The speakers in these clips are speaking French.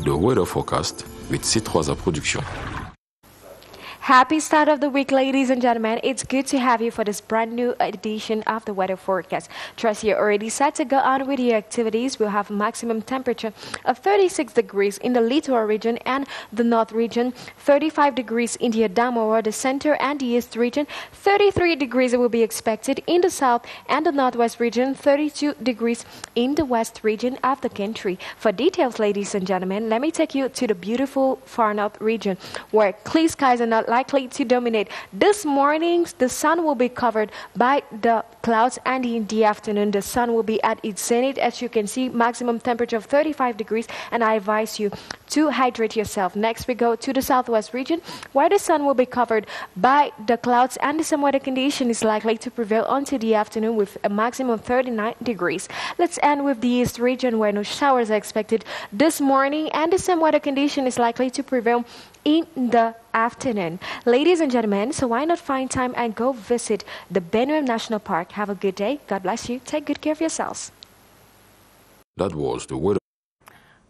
the weather forecast with C3A Production. Happy start of the week, ladies and gentlemen. It's good to have you for this brand new edition of the weather forecast. Trust you're already set to go on with your activities. We'll have a maximum temperature of 36 degrees in the littoral region and the north region, 35 degrees in the Adamawa, the center and the east region, 33 degrees will be expected in the south and the northwest region, 32 degrees in the west region of the country. For details, ladies and gentlemen, let me take you to the beautiful far north region where clear skies are not likely to dominate. This morning, the sun will be covered by the clouds, and in the afternoon, the sun will be at its zenith. As you can see, maximum temperature of 35 degrees, and I advise you to hydrate yourself. Next, we go to the southwest region, where the sun will be covered by the clouds, and the same weather condition is likely to prevail until the afternoon with a maximum of 39 degrees. Let's end with the east region, where no showers are expected this morning, and the same weather condition is likely to prevail in the afternoon. Ladies and gentlemen, so why not find time and go visit the Benue National Park? Have a good day. God bless you. Take good care of yourselves. That was the weather.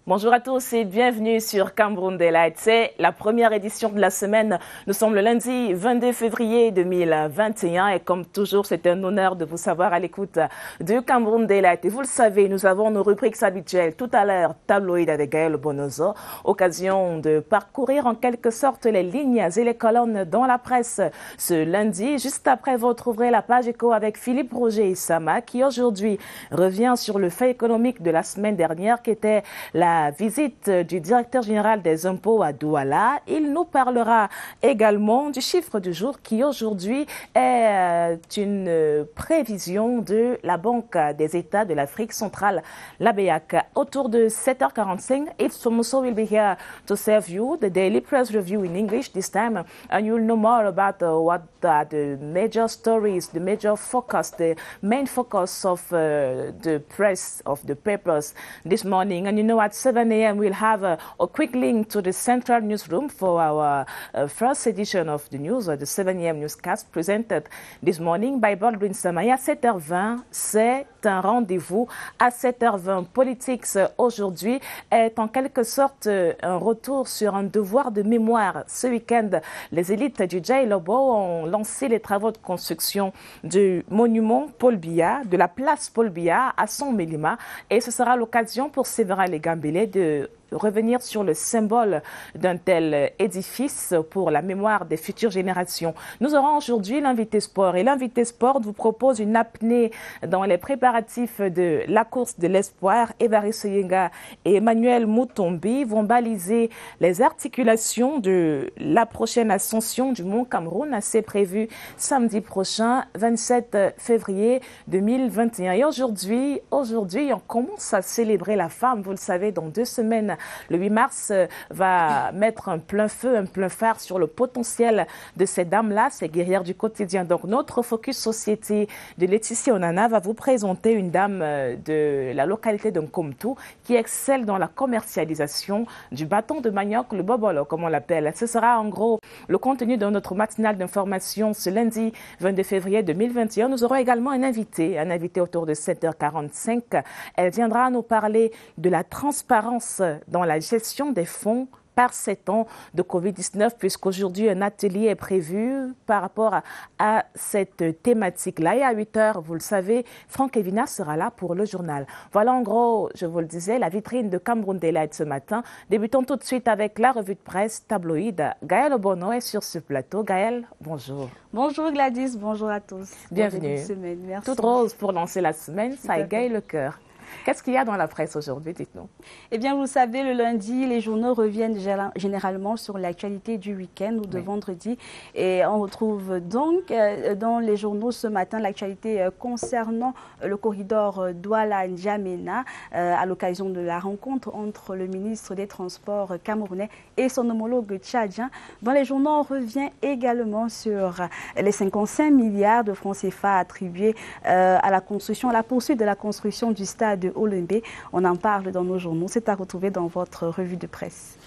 Bonjour à tous et bienvenue sur Cameroun Daylight. C'est la première édition de la semaine. Nous sommes le lundi 22 février 2021 et comme toujours, c'est un honneur de vous savoir à l'écoute de Cameroun Daylight. Et vous le savez, nous avons nos rubriques habituelles. Tout à l'heure, tabloïd avec Gaël Bonozo. Occasion de parcourir en quelque sorte les lignes et les colonnes dans la presse. Ce lundi, juste après, vous retrouverez la page éco avec Philippe Roger Issama qui aujourd'hui revient sur le fait économique de la semaine dernière qui était la visite du directeur général des impôts à Douala. Il nous parlera également du chiffre du jour qui aujourd'hui est une prévision de la Banque des États de l'Afrique centrale, la BEAC. Autour de 7h45, Yves Somoso will be here to serve you the daily press review in English this time, and you'll know more about what are the major stories, the major focus, the main focus of the press, of the papers this morning. And you know, at 7 a.m. we'll have a quick link to the central newsroom for our first edition of the news, the 7 a.m. newscast presented this morning by Baldwin Samaya. 7h20, c'est un rendez-vous à 7h20. Politics aujourd'hui est en quelque sorte un retour sur un devoir de mémoire. Ce week-end, les élites du Jai Lobo ont lancé les travaux de construction du monument Paul Biya, de la place Paul Biya à Son Mélima, et ce sera l'occasion pour Séverin Legambele de revenir sur le symbole d'un tel édifice pour la mémoire des futures générations. Nous aurons aujourd'hui l'invité sport et l'invité sport vous propose une apnée dans les préparatifs de la course de l'espoir. Évariste Yenga et Emmanuel Moutombi vont baliser les articulations de la prochaine ascension du Mont Cameroun. C'est prévu samedi prochain, 27 février 2021. Et aujourd'hui, on commence à célébrer la femme. Vous le savez, dans 2 semaines, le 8 mars va mettre un plein feu, un plein phare sur le potentiel de ces dames-là, ces guerrières du quotidien. Donc notre Focus Société de Laetitia Onana va vous présenter une dame de la localité de Nkomtou qui excelle dans la commercialisation du bâton de manioc, le bobolo comme on l'appelle. Ce sera en gros le contenu de notre matinale d'information ce lundi 22 février 2021. Nous aurons également un invité autour de 7h45. Elle viendra nous parler de la transparence dans la gestion des fonds par ces temps de Covid-19, puisqu'aujourd'hui un atelier est prévu par rapport à cette thématique-là. Et à 8h, vous le savez, Franck Evina sera là pour le journal. Voilà en gros, je vous le disais, la vitrine de Cameroun Daylight ce matin. Débutons tout de suite avec la revue de presse tabloïd. Gaël Obono est sur ce plateau. Gaël, bonjour. Bonjour Gladys, bonjour à tous. Bienvenue. Merci. Toute rose pour lancer la semaine, ça égaye le cœur. Qu'est-ce qu'il y a dans la presse aujourd'hui, dites-nous? Eh bien, vous savez, le lundi, les journaux reviennent généralement sur l'actualité du week-end ou de vendredi. Et on retrouve donc dans les journaux ce matin l'actualité concernant le corridor Douala-N'Djamena à l'occasion de la rencontre entre le ministre des Transports camerounais et son homologue tchadien. Dans les journaux, on revient également sur les 55 milliards de francs CFA attribués à la construction, à la poursuite de la construction du stade de Olembe. On en parle dans nos journaux. C'est à retrouver dans votre revue de presse.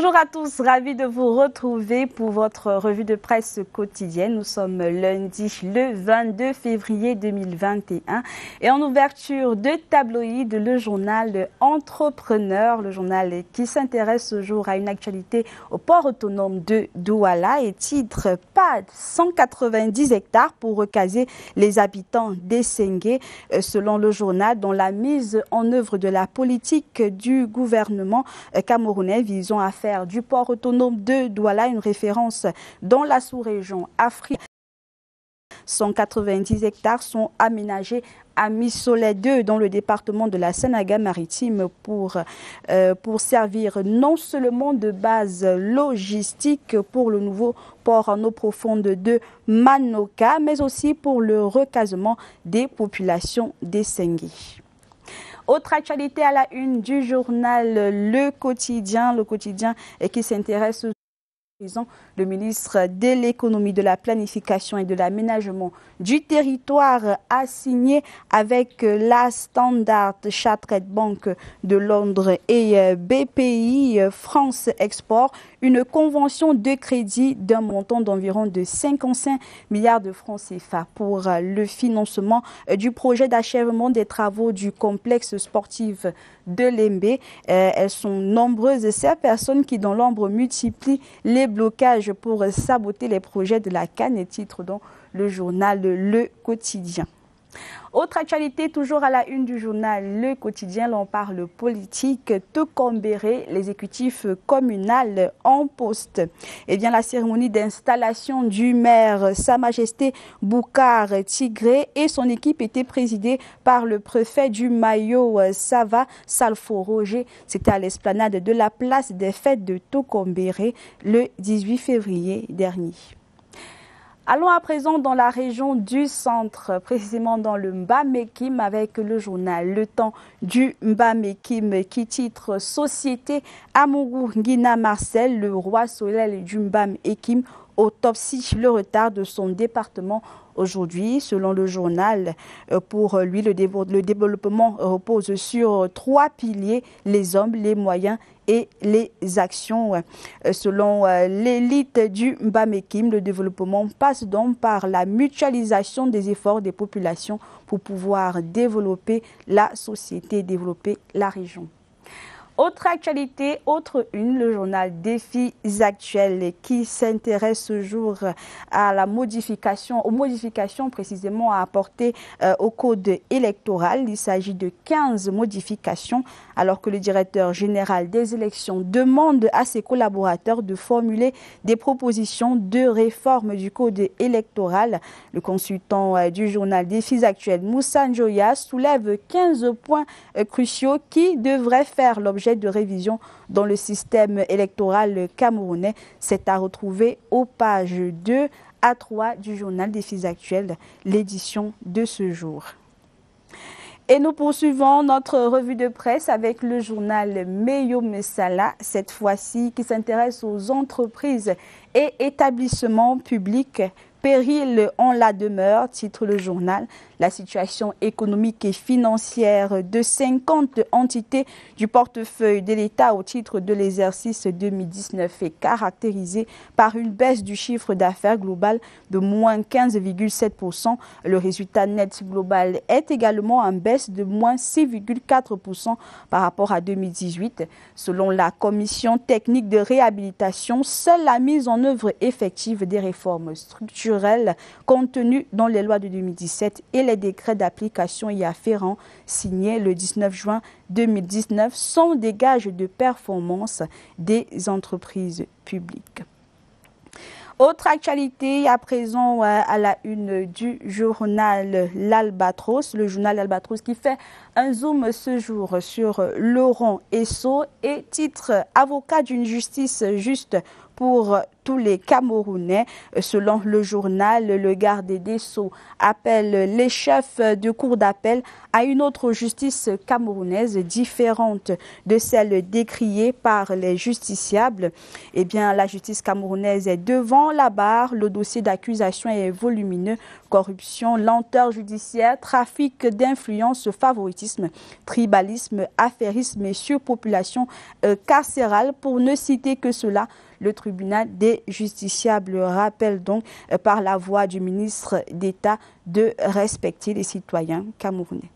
Bonjour à tous, ravi de vous retrouver pour votre revue de presse quotidienne. Nous sommes lundi le 22 février 2021 et en ouverture de tabloïd, le journal Entrepreneur, le journal qui s'intéresse ce jour à une actualité au port autonome de Douala et titre « PAD 190 hectares pour recaser les habitants d'Essengue ». Selon le journal, dans la mise en œuvre de la politique du gouvernement camerounais visant à faire du port autonome de Douala une référence dans la sous-région africaine. 190 hectares sont aménagés à Missolet 2 dans le département de la Sénégal-Maritime pour servir non seulement de base logistique pour le nouveau port en eau profonde de Manoka, mais aussi pour le recasement des populations d'Essengue. Autre actualité à la une du journal Le Quotidien qui s'intéresse au le ministre de l'économie, de la planification et de l'aménagement du territoire a signé avec la Standard Chartered Bank de Londres et BPI France Export une convention de crédit d'un montant d'environ de 55 milliards de francs CFA pour le financement du projet d'achèvement des travaux du complexe sportif de Lembe. Elles sont nombreuses, ces personnes qui dans l'ombre multiplient les blocages pour saboter les projets de la CAN, et titre dans le journal Le Quotidien. Autre actualité, toujours à la une du journal Le Quotidien, l'on parle politique. Tokombéré, l'exécutif communal en poste. Eh bien, la cérémonie d'installation du maire Sa Majesté Boukar Tigré et son équipe était présidée par le préfet du Mayo Sava Salfo Roger. C'était à l'esplanade de la place des fêtes de Tokombéré le 18 février dernier. Allons à présent dans la région du centre, précisément dans le Mbamekim avec le journal Le Temps du Mbamekim qui titre « Société Amougou Guina Marcel, le roi soleil du Mbamekim autopsie le retard de son département ». Aujourd'hui, selon le journal, pour lui, le développement repose sur 3 piliers, les hommes, les moyens et les actions. Selon l'élite du Mbamekim, le développement passe donc par la mutualisation des efforts des populations pour pouvoir développer la société, développer la région. Autre actualité, autre une, le journal Défis actuels qui s'intéresse ce jour à la aux modifications précisément à apporter au code électoral. Il s'agit de 15 modifications alors que le directeur général des élections demande à ses collaborateurs de formuler des propositions de réforme du code électoral. Le consultant du journal Défis actuels, Moussa Njoya, soulève 15 points cruciaux qui devraient faire l'objet de révision dans le système électoral camerounais. C'est à retrouver aux pages 2 à 3 du journal Défis actuels, l'édition de ce jour. Et nous poursuivons notre revue de presse avec le journal Meyo Messala, cette fois-ci qui s'intéresse aux entreprises et établissements publics. Péril en la demeure, titre le journal. La situation économique et financière de 50 entités du portefeuille de l'État au titre de l'exercice 2019 est caractérisée par une baisse du chiffre d'affaires global de moins 15,7%. Le résultat net global est également en baisse de moins 6,4% par rapport à 2018. Selon la commission technique de réhabilitation, seule la mise en œuvre effective des réformes structurelles contenues dans les lois de 2017 et les décrets d'application y afférents signés le 19 juin 2019 sont des gages de performance des entreprises publiques. Autre actualité à présent à la une du journal L'Albatros, le journal L'Albatros qui fait un zoom ce jour sur Laurent Esso et titre « Avocat d'une justice juste pour tous les Camerounais. Selon le journal, le garde des Sceaux appelle les chefs de cour d'appel à une autre justice camerounaise différente de celle décriée par les justiciables. Eh bien, la justice camerounaise est devant la barre. Le dossier d'accusation est volumineux. Corruption, lenteur judiciaire, trafic d'influence, favoritisme, tribalisme, affairisme et surpopulation carcérale, pour ne citer que cela. Le tribunal des justiciables rappelle donc par la voix du ministre d'État de respecter les citoyens camerounais.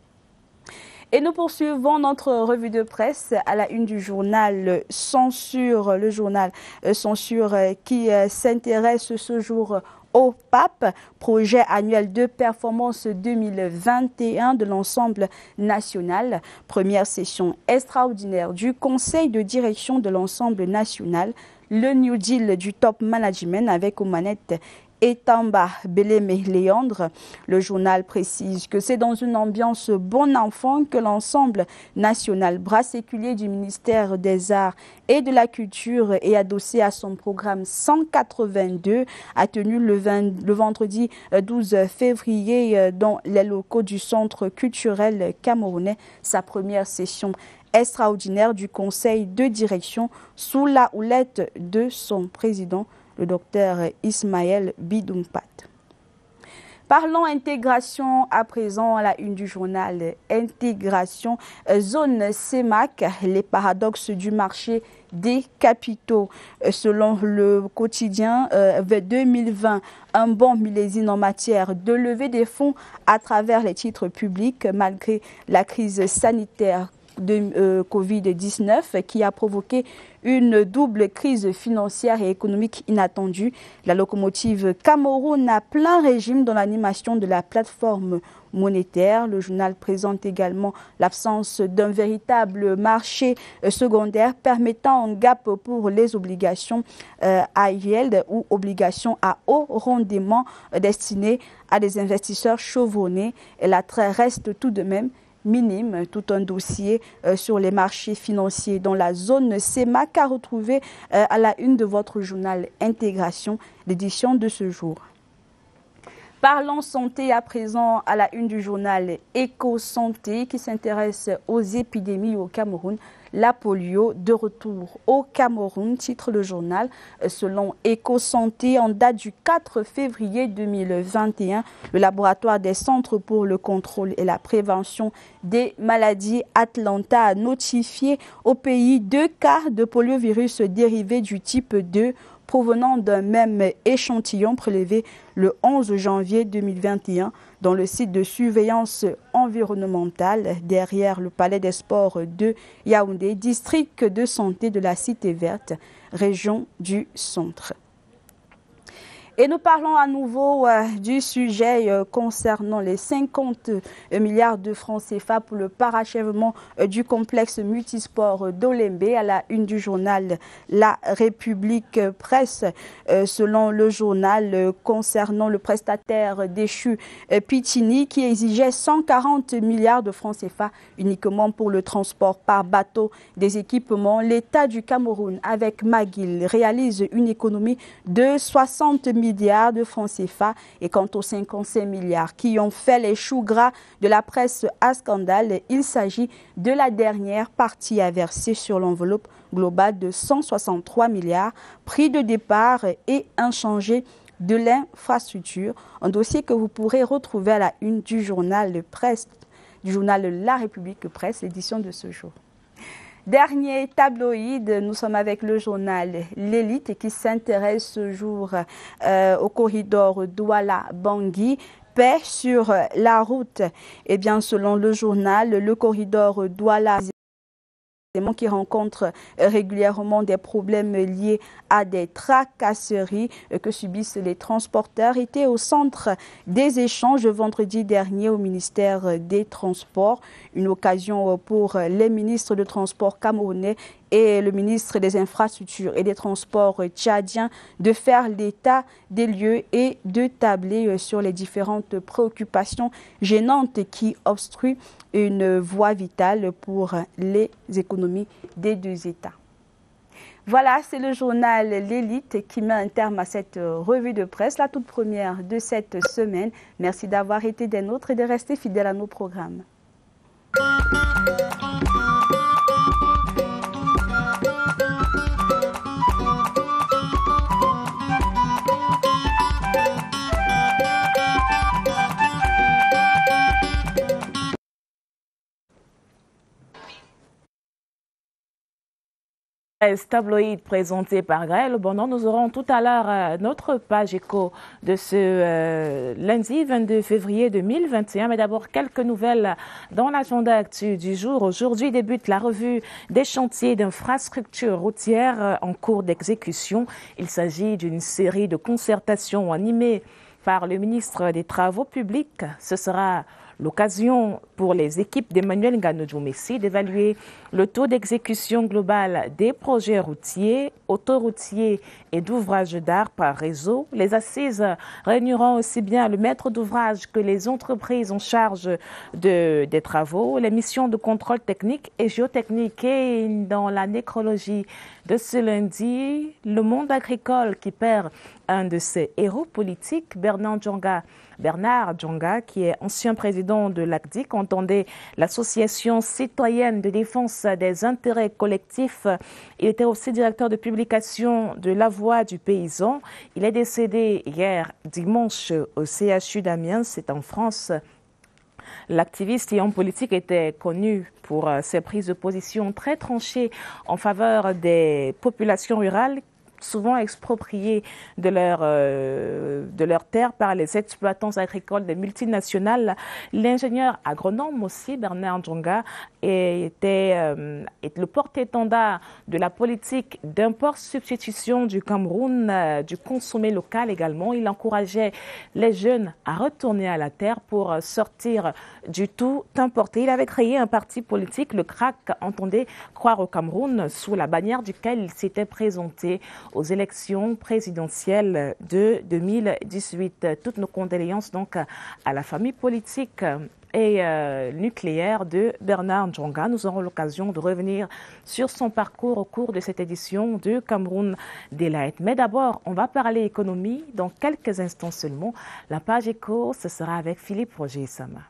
Et nous poursuivons notre revue de presse à la une du journal Censure, le journal Censure qui s'intéresse ce jour au PAP, projet annuel de performance 2021 de l'ensemble national. Première session extraordinaire du conseil de direction de l'ensemble national. Le New Deal du top management avec aux manettes Etamba Belémé Léandre. Le journal précise que c'est dans une ambiance bon enfant que l'ensemble national, bras séculier du ministère des Arts et de la Culture et adossé à son programme 182, a tenu le vendredi 12 février dans les locaux du Centre culturel camerounais sa première session extraordinaire du conseil de direction sous la houlette de son président, le docteur Ismaël Bidoumpat. Parlons intégration à présent à la une du journal. Intégration, zone CEMAC, les paradoxes du marché des capitaux. Selon le quotidien, 2020, un bon millésime en matière de levée des fonds à travers les titres publics malgré la crise sanitaire de Covid-19 qui a provoqué une double crise financière et économique inattendue. La locomotive Cameroun a plein régime dans l'animation de la plateforme monétaire. Le journal présente également l'absence d'un véritable marché secondaire permettant un gap pour les obligations à yield ou obligations à haut rendement destinées à des investisseurs chevronnés. L'attrait reste tout de même minime. Tout un dossier sur les marchés financiers dans la zone CEMAC à retrouver à la une de votre journal Intégration, l'édition de ce jour. Parlons santé à présent à la une du journal Éco-Santé qui s'intéresse aux épidémies au Cameroun. La polio de retour au Cameroun, titre le journal. Selon Éco-Santé, en date du 4 février 2021, le laboratoire des centres pour le contrôle et la prévention des maladies Atlanta a notifié au pays 2 cas de poliovirus dérivés du type 2 provenant d'un même échantillon prélevé le 11 janvier 2021 dans le site de surveillance environnementale derrière le Palais des Sports de Yaoundé, district de santé de la Cité Verte, région du Centre. Et nous parlons à nouveau du sujet concernant les 50 milliards de francs CFA pour le parachèvement du complexe multisport d'Olembe à la une du journal La République Presse. Selon le journal concernant le prestataire déchu Pitini qui exigeait 140 milliards de francs CFA uniquement pour le transport par bateau des équipements, l'État du Cameroun avec McGill réalise une économie de 60 milliards de francs CFA. Et quant aux 55 milliards qui ont fait les choux gras de la presse à scandale, il s'agit de la dernière partie à verser sur l'enveloppe globale de 163 milliards, prix de départ et inchangé de l'infrastructure. Un dossier que vous pourrez retrouver à la une du journal Presse, du journal La République Presse, édition de ce jour. Dernier tabloïd, nous sommes avec le journal L'Élite qui s'intéresse ce jour au corridor Douala-Bangui. Paix sur la route. Eh bien, selon le journal, le corridor Douala qui rencontrent régulièrement des problèmes liés à des tracasseries que subissent les transporteurs était au centre des échanges vendredi dernier au ministère des Transports. Une occasion pour les ministres de Transport camerounais et le ministre des Infrastructures et des Transports tchadien de faire l'état des lieux et de tabler sur les différentes préoccupations gênantes qui obstruent une voie vitale pour les économies des deux États. Voilà, c'est le journal L'Élite qui met un terme à cette revue de presse, la toute première de cette semaine. Merci d'avoir été des nôtres et de rester fidèles à nos programmes. Tabloïd présenté par Gaël Bonan. Nous aurons tout à l'heure notre page écho de ce lundi 22 février 2021. Mais d'abord, quelques nouvelles dans l'agenda actu du jour. Aujourd'hui débute la revue des chantiers d'infrastructures routières en cours d'exécution. Il s'agit d'une série de concertations animées par le ministre des Travaux publics. Ce sera l'occasion pour les équipes d'Emmanuel Ngano-Djoumissi d'évaluer le taux d'exécution global des projets routiers, autoroutiers et d'ouvrages d'art par réseau. Les assises réuniront aussi bien le maître d'ouvrage que les entreprises en charge des travaux, les missions de contrôle technique et géotechnique. Et dans la nécrologie de ce lundi, le monde agricole qui perd un de ses héros politiques, Bernard Djonga, qui est ancien président de l'ACDIC, entendait l'association citoyenne de défense des intérêts collectifs. Il était aussi directeur de publication de La Voix du Paysan. Il est décédé hier dimanche au CHU d'Amiens, c'est en France. L'activiste et homme politique était connu pour ses prises de position très tranchées en faveur des populations rurales, souvent expropriés de leur terre par les exploitants agricoles des multinationales. L'ingénieur agronome aussi, Bernard Djonga, est le porte-étendard de la politique d'import-substitution du Cameroun, du consommé local également. Il encourageait les jeunes à retourner à la terre pour sortir du tout importé. Il avait créé un parti politique, le CRAC, entendait croire au Cameroun, sous la bannière duquel il s'était présenté aux élections présidentielles de 2018. Toutes nos condoléances donc à la famille politique et nucléaire de Bernard Djonga. Nous aurons l'occasion de revenir sur son parcours au cours de cette édition de Cameroun Delight. Mais d'abord, on va parler économie dans quelques instants seulement. La page éco, ce sera avec Philippe Roger Sama.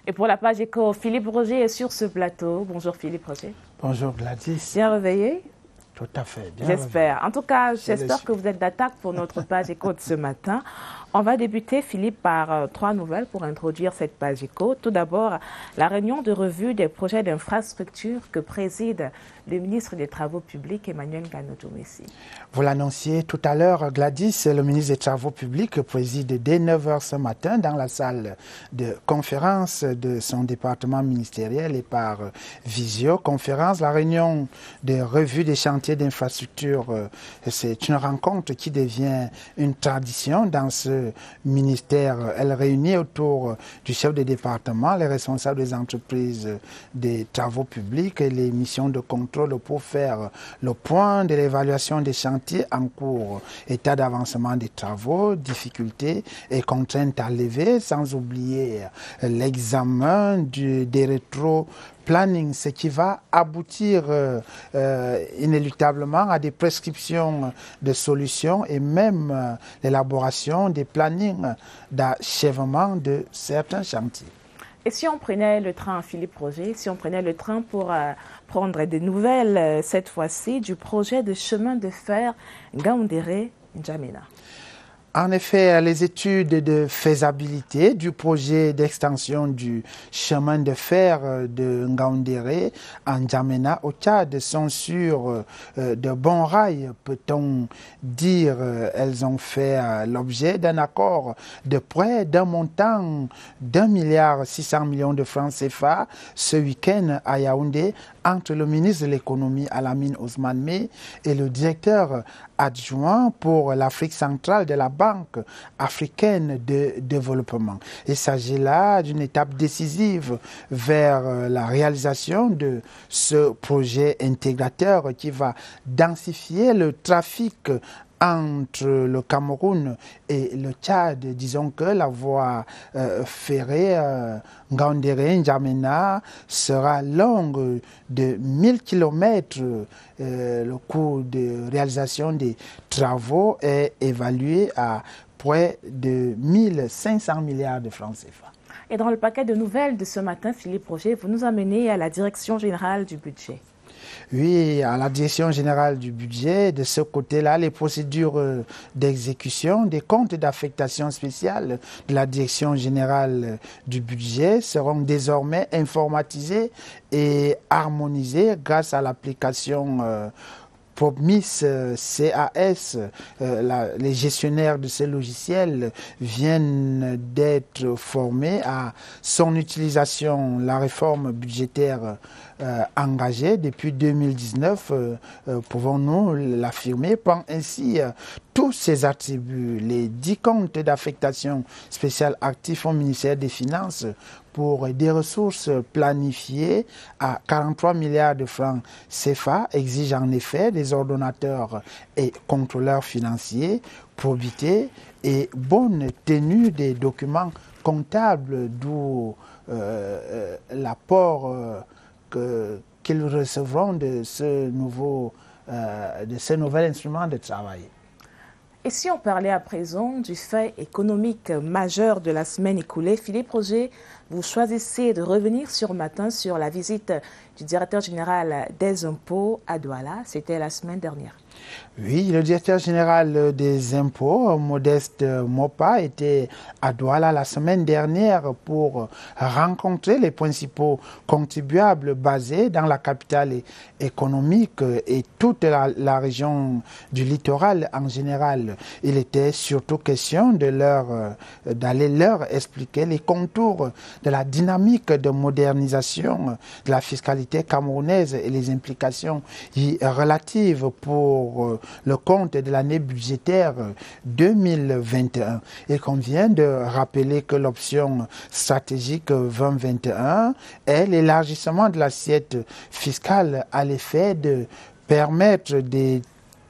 Et pour la page éco, Philippe Roger est sur ce plateau. Bonjour Philippe Roger. Bonjour Gladys. Bien réveillé? Tout à fait. J'espère. En tout cas, j'espère que vous êtes d'attaque pour notre page éco de ce matin. On va débuter, Philippe, par trois nouvelles pour introduire cette page éco. Tout d'abord, la réunion de revue des projets d'infrastructure que préside le ministre des Travaux publics, Emmanuel Ngano-Djoumissi. Vous l'annonciez tout à l'heure, Gladys, le ministre des Travaux publics préside dès 9h ce matin dans la salle de conférence de son département ministériel et par visioconférence. La réunion de revue des chantiers d'infrastructure, c'est une rencontre qui devient une tradition dans ce ministère. Elle réunit autour du chef de département les responsables des entreprises des travaux publics et les missions de contrôle pour faire le point de l'évaluation des chantiers en cours, état d'avancement des travaux, difficultés et contraintes à lever, sans oublier l'examen des rétro-planning, ce qui va aboutir inéluctablement à des prescriptions de solutions et même l'élaboration des plannings d'achèvement de certains chantiers. Et si on prenait le train, Philippe Roger, si on prenait le train pour prendre des nouvelles, cette fois-ci, du projet de chemin de fer Ngaoundéré-N'Djamena? En effet, les études de faisabilité du projet d'extension du chemin de fer de Ngaoundéré en N'Djamena au Tchad sont sur de bons rails, peut-on dire. Elles ont fait l'objet d'un accord de près d'un montant d'1,6 milliard de francs CFA ce week-end à Yaoundé entre le ministre de l'économie Alamine Ousmane Meh et le directeur adjoint pour l'Afrique centrale de la Banque africaine de développement. Il s'agit là d'une étape décisive vers la réalisation de ce projet intégrateur qui va densifier le trafic entre le Cameroun et le Tchad. Disons que la voie ferrée Ngaoundéré-N'Djamena sera longue de 1000 km. Le coût de réalisation des travaux est évalué à près de 1500 milliards de francs CFA. Et dans le paquet de nouvelles de ce matin, Philippe Roger, vous nous amenez à la Direction générale du budget. Oui, à la Direction générale du budget, de ce côté-là, les procédures d'exécution des comptes d'affectation spéciale de la Direction générale du budget seront désormais informatisées et harmonisées grâce à l'application POPMIS CAS. Les gestionnaires de ces logiciels viennent d'être formés à son utilisation. La réforme budgétaire engagée depuis 2019, pouvons-nous l'affirmer, prend ainsi tous ses attributs. Les 10 comptes d'affectation spéciale actifs au ministère des Finances pour des ressources planifiées à 43 milliards de francs CFA exigent en effet des ordonnateurs et contrôleurs financiers, probité et bonne tenue des documents comptables, d'où l'apport qu'ils recevront de ce nouvel instrument de travail. Et si on parlait à présent du fait économique majeur de la semaine écoulée, Philippe Roger, vous choisissez de revenir sur matin sur la visite du directeur général des impôts à Douala. C'était la semaine dernière. Oui, le directeur général des impôts, Modeste Mopa, était à Douala la semaine dernière pour rencontrer les principaux contribuables basés dans la capitale économique et toute la région du littoral en général. Il était surtout question d'aller leur expliquer les contours de la dynamique de modernisation de la fiscalité camerounaise et les implications relatives pour le compte de l'année budgétaire 2021. Il convient de rappeler que l'option stratégique 2021 est l'élargissement de l'assiette fiscale à l'effet de permettre des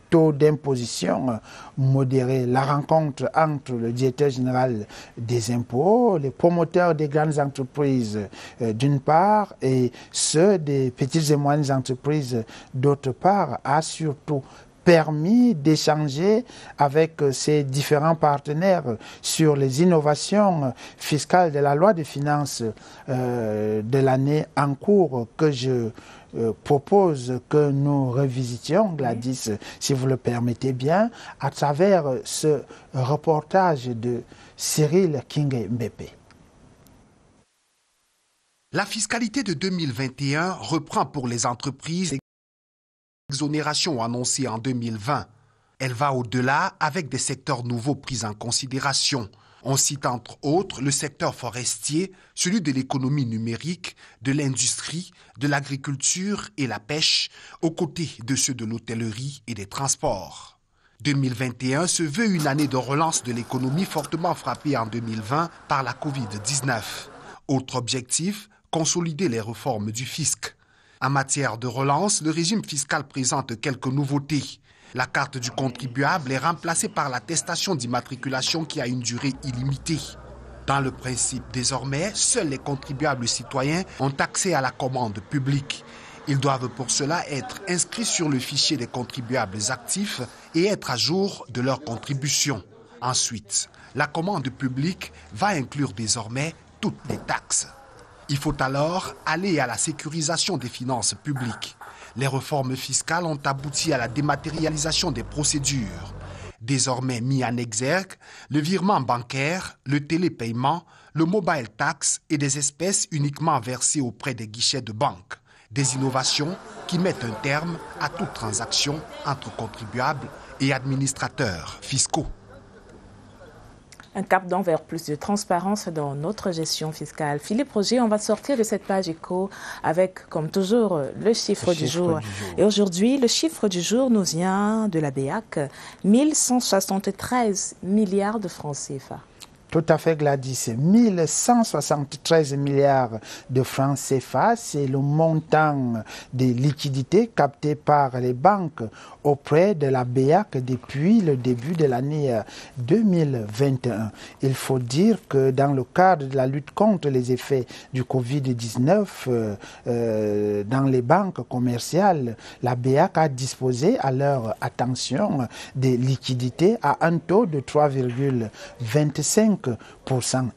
taux d'imposition modérés. La rencontre entre le directeur général des impôts, les promoteurs des grandes entreprises d'une part et ceux des petites et moyennes entreprises d'autre part a surtout permis d'échanger avec ces différents partenaires sur les innovations fiscales de la loi de finances de l'année en cours que je propose que nous revisitions, Gladys, si vous le permettez bien, à travers ce reportage de Cyril King-Mbépé. La fiscalité de 2021 reprend pour les entreprises l'exonération annoncée en 2020. Elle va au-delà avec des secteurs nouveaux pris en considération. On cite entre autres le secteur forestier, celui de l'économie numérique, de l'industrie, de l'agriculture et la pêche, aux côtés de ceux de l'hôtellerie et des transports. 2021 se veut une année de relance de l'économie fortement frappée en 2020 par la Covid-19. Autre objectif, consolider les réformes du fisc. En matière de relance, le régime fiscal présente quelques nouveautés. La carte du contribuable est remplacée par l'attestation d'immatriculation qui a une durée illimitée. Dans le principe, désormais, seuls les contribuables citoyens ont accès à la commande publique. Ils doivent pour cela être inscrits sur le fichier des contribuables actifs et être à jour de leurs contributions. Ensuite, la commande publique va inclure désormais toutes les taxes. Il faut alors aller à la sécurisation des finances publiques. Les réformes fiscales ont abouti à la dématérialisation des procédures. Désormais mis en exergue, le virement bancaire, le télépaiement, le mobile tax et des espèces uniquement versées auprès des guichets de banque. Des innovations qui mettent un terme à toute transaction entre contribuables et administrateurs fiscaux. Un cap d'en vers plus de transparence dans notre gestion fiscale. Philippe Roger, on va sortir de cette page éco avec, comme toujours, le chiffre du jour. Et aujourd'hui, le chiffre du jour nous vient de la BEAC, 1173 milliards de francs CFA. Tout à fait, Gladys. 1173 milliards de francs CFA, c'est le montant des liquidités captées par les banques auprès de la BEAC depuis le début de l'année 2021. Il faut dire que dans le cadre de la lutte contre les effets du Covid-19, dans les banques commerciales, la BEAC a disposé à leur attention des liquidités à un taux de 3,25%.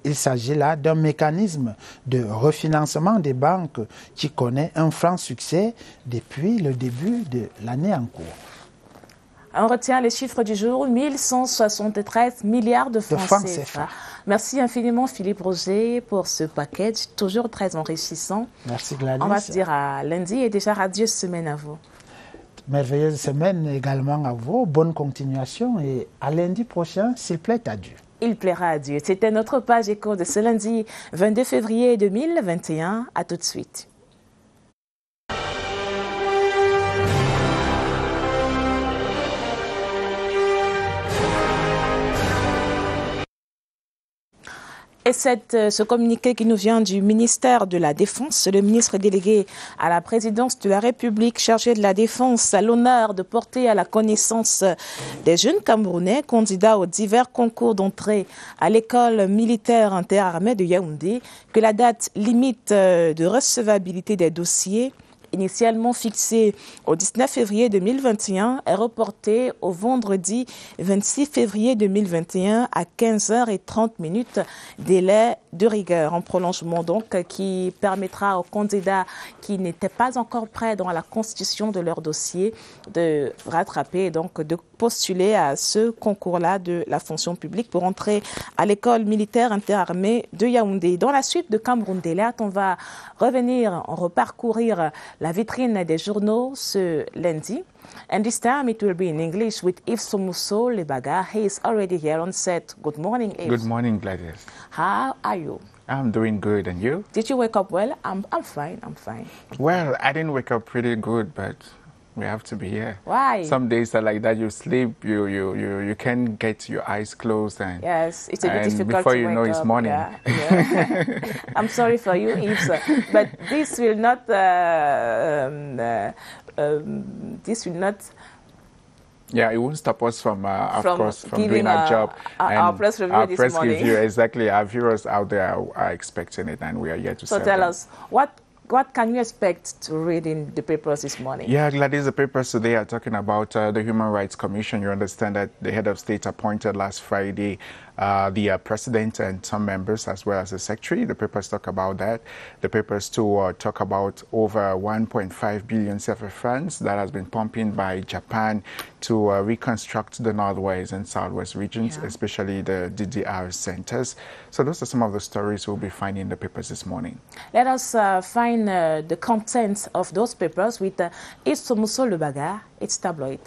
Il s'agit là d'un mécanisme de refinancement des banques qui connaît un franc succès depuis le début de l'année en cours. On retient les chiffres du jour, 1173 milliards de francs CFA. Merci infiniment Philippe Roger pour ce package, toujours très enrichissant. Merci Gladys. On va se dire à lundi et déjà radieuse semaine à vous. Merveilleuse semaine également à vous, bonne continuation et à lundi prochain, s'il plaît à Dieu. Il plaira à Dieu. C'était notre page écho de ce lundi 22 février 2021. À tout de suite. Et ce communiqué qui nous vient du ministère de la Défense, le ministre délégué à la présidence de la République chargé de la Défense a l'honneur de porter à la connaissance des jeunes Camerounais candidats aux divers concours d'entrée à l'école militaire interarmée de Yaoundé que la date limite de recevabilité des dossiers initialement fixée au 19 février 2021 est reportée au vendredi 26 février 2021 à 15h30, délai de rigueur, en prolongement donc qui permettra aux candidats qui n'étaient pas encore prêts dans la constitution de leur dossier de rattraper et donc de postuler à ce concours-là de la fonction publique pour entrer à l'école militaire interarmée de Yaoundé. Dans la suite de Cameroun Daylight, on va reparcourir la vitrine des journaux ce lundi. And this time it will be in English with Yves Somuso Lebaga. He is already here on set. Good morning, Yves. Good morning, Gladys. How are you? I'm doing good, and you? Did you wake up well? I'm fine, I'm fine. Well, I didn't wake up pretty good, but we have to be here. Why? Some days are like that. You sleep, you can't get your eyes closed, and yes, it's a bit difficult before to you wake know, up. it's morning. Yeah. I'm sorry for you, Yves, but this will not. This will not. Yeah, it won't stop us from giving doing our job. Our press review this morning. Review, exactly. Our viewers out there are expecting it, and we are here to serve them. So tell us, what can you expect to read in the papers this morning? Yeah, Gladys, the papers today are talking about the Human Rights Commission. You understand that the head of state appointed last Friday the president and some members as well as the secretary. The papers talk about that. The papers too talk about over 1.5 billion CFA francs that has been pumping by Japan to reconstruct the northwest and southwest regions, especially the DDR centers. So those are some of the stories we'll be finding in the papers this morning. Let us find the contents of those papers with Yves Somuso Lebaga. It's tabloid.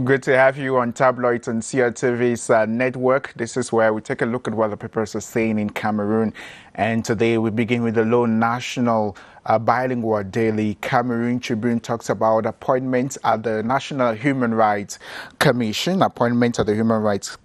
Good to have you on Tabloids on CRTV's network. This is where we take a look at what the papers are saying in Cameroon. And today we begin with the Lone National bilingual daily. Cameroon Tribune talks about appointments at the National Human Rights Commission. Appointments at the Human Rights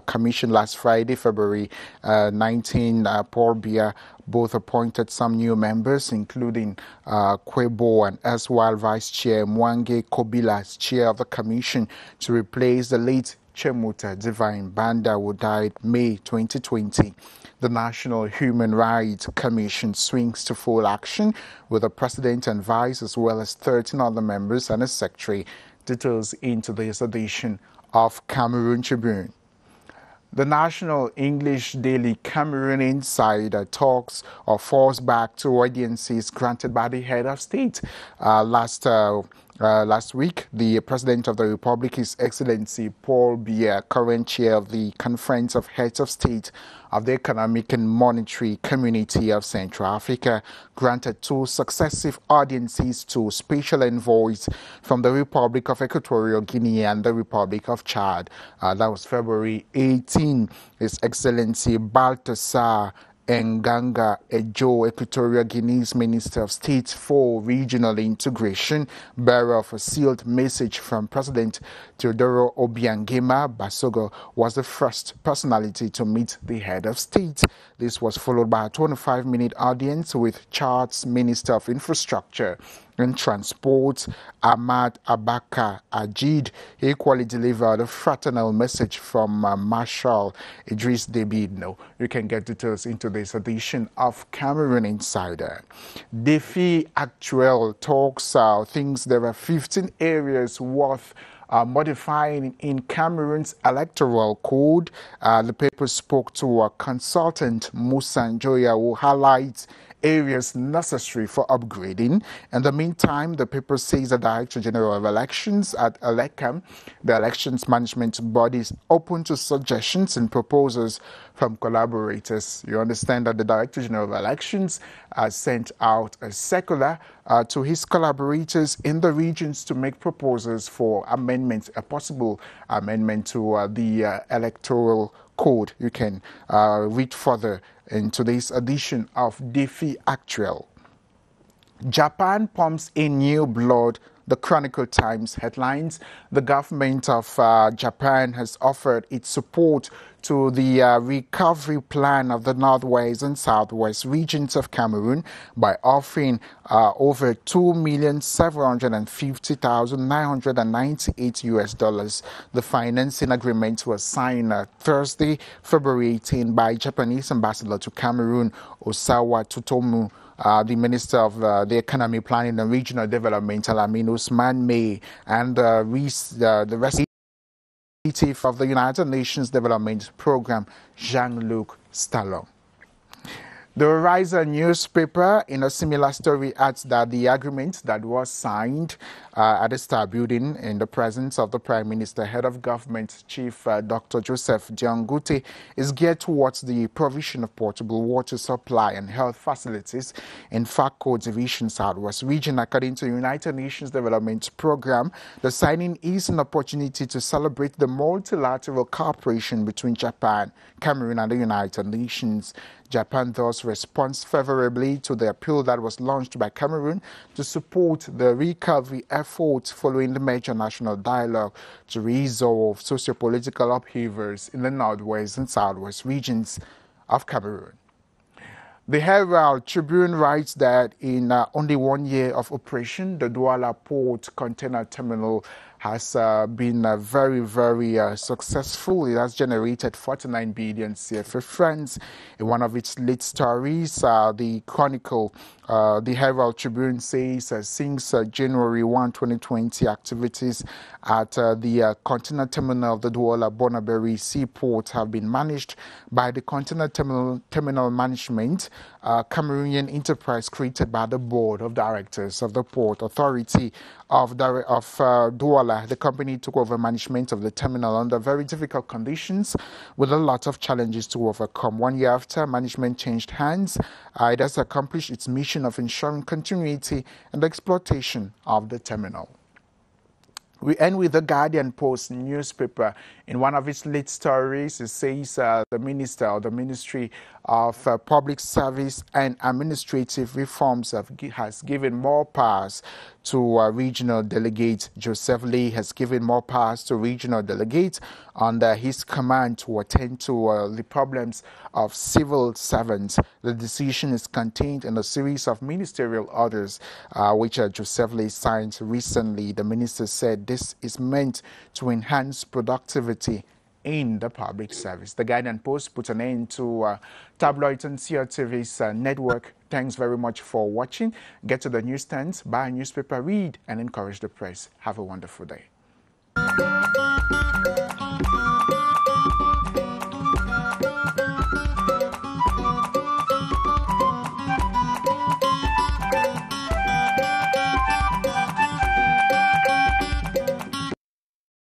Commission last Friday, February 19. Paul Biya both appointed some new members, including Kwebo and erstwhile Vice Chair Mwange Kobila as chair of the commission to replace the late Chemuta Divine Banda, who died May 2020. The National Human Rights Commission swings to full action with the president and vice as well as 13 other members and a secretary. Details into this edition of Cameroon Tribune. The National English Daily Cameroon Insider talks or falls back to audiences granted by the head of state last last week, the President of the Republic, His Excellency Paul Biya, current chair of the Conference of Heads of State of the Economic and Monetary Community of Central Africa, granted 2 successive audiences to special envoys from the Republic of Equatorial Guinea and the Republic of Chad. That was February 18. His Excellency Baltasar Nganga Ejo, Equatorial Guinea's Minister of State for Regional Integration, bearer of a sealed message from President Teodoro Obiangema Basogo, was the first personality to meet the head of state. This was followed by a 25-minute audience with Chad's Minister of Infrastructure and Transport, Ahmad Abaka Ajid. He equally delivered a fraternal message from Marshal Idriss Déby Itno. You can get details into this edition of Cameroon Insider. Défi Actuel talks thinks there are 15 areas worth modifying in Cameroon's electoral code. The paper spoke to a consultant, Musa Njoya, who highlights areas necessary for upgrading. In the meantime, the paper says the Director General of Elections at ELECAM, the elections management body, is open to suggestions and proposals from collaborators. You understand that the Director General of Elections sent out a circular to his collaborators in the regions to make proposals for amendments, a possible amendment to the electoral code. You can read further in today's edition of Défi Actuel. Japan pumps in new blood. The Chronicle Times headlines: the government of Japan has offered its support to the recovery plan of the northwest and southwest regions of Cameroon by offering over $2,750,998. The financing agreement was signed Thursday, February 18, by Japanese ambassador to Cameroon, Osawa Tutomu, the Minister of the Economy, Planning and Regional Development, Alamin Usman May, and the representative of the United Nations Development Program, Jean-Luc Stallon. The Horizon newspaper, in a similar story, adds that the agreement that was signed at the Star Building in the presence of the Prime Minister, Head of Government, Chief Dr. Joseph Diangute, is geared towards the provision of portable water supply and health facilities in Fako Division, Southwest Region. According to the United Nations Development Program, the signing is an opportunity to celebrate the multilateral cooperation between Japan, Cameroon, and the United Nations. Japan thus responds favorably to the appeal that was launched by Cameroon to support the recovery efforts following the major national dialogue to resolve socio-political upheavals in the northwest and southwest regions of Cameroon. The Herald Tribune writes that in only 1 year of operation, the Douala Port Container Terminal has been very, very successful. It has generated 49 billion CFA francs. In one of its lead stories, the Chronicle, the Herald Tribune says since January 1, 2020, activities at the container terminal of the Douala Bonaberi Seaport have been managed by the Container Terminal Management, Cameroonian enterprise created by the Board of Directors of the Port Authority of Douala. The company took over management of the terminal under very difficult conditions with a lot of challenges to overcome. 1 year after management changed hands, it has accomplished its mission of ensuring continuity and exploitation of the terminal. We end with the Guardian Post newspaper. In one of its lead stories, it says the Ministry of Public Service and Administrative Reforms has given more powers to regional delegates. Joseph Lee has given more powers to regional delegates under his command to attend to the problems of civil servants. The decision is contained in a series of ministerial orders which Joseph Lee signed recently. The minister said this is meant to enhance productivity in the public service. The Guardian Post put an end to Tabloids and CRTV's network. Thanks very much for watching. Get to the newsstands, buy a newspaper, read, and encourage the press. Have a wonderful day.